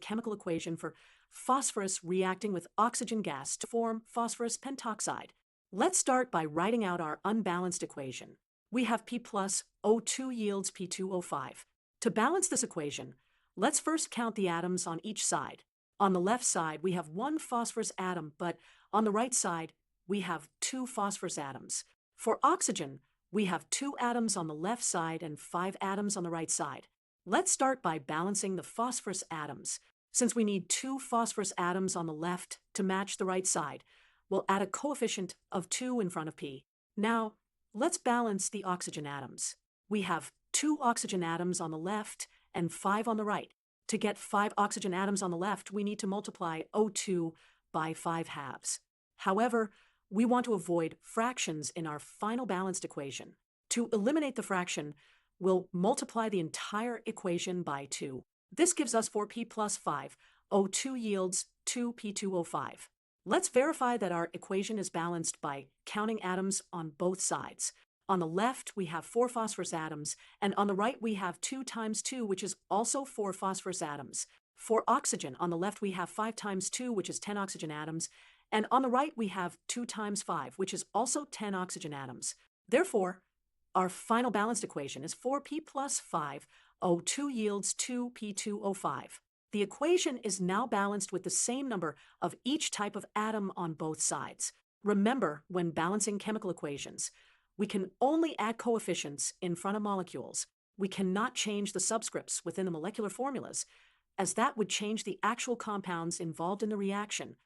chemical equation for phosphorus reacting with oxygen gas to form phosphorus pentoxide. Let's start by writing out our unbalanced equation. We have P plus O2 yields P2O5. To balance this equation, let's first count the atoms on each side. On the left side, we have one phosphorus atom, but on the right side, we have two phosphorus atoms. For oxygen, we have 2 atoms on the left side and 5 atoms on the right side. Let's start by balancing the phosphorus atoms. Since we need 2 phosphorus atoms on the left to match the right side, we'll add a coefficient of 2 in front of P. Now, let's balance the oxygen atoms. We have 2 oxygen atoms on the left and 5 on the right. To get 5 oxygen atoms on the left, we need to multiply O2 by 5 halves. However, we want to avoid fractions in our final balanced equation. To eliminate the fraction, we'll multiply the entire equation by 2. This gives us 4P plus 5. O2 yields 2P2O5. Let's verify that our equation is balanced by counting atoms on both sides. On the left, we have 4 phosphorus atoms, and on the right, we have 2 times 2, which is also 4 phosphorus atoms. For oxygen, on the left, we have 5 times 2, which is 10 oxygen atoms, and on the right, we have 2 times 5, which is also 10 oxygen atoms. Therefore, our final balanced equation is 4P plus 5, O2 yields 2P2O5. The equation is now balanced with the same number of each type of atom on both sides. Remember, when balancing chemical equations, we can only add coefficients in front of molecules. We cannot change the subscripts within the molecular formulas, as that would change the actual compounds involved in the reaction,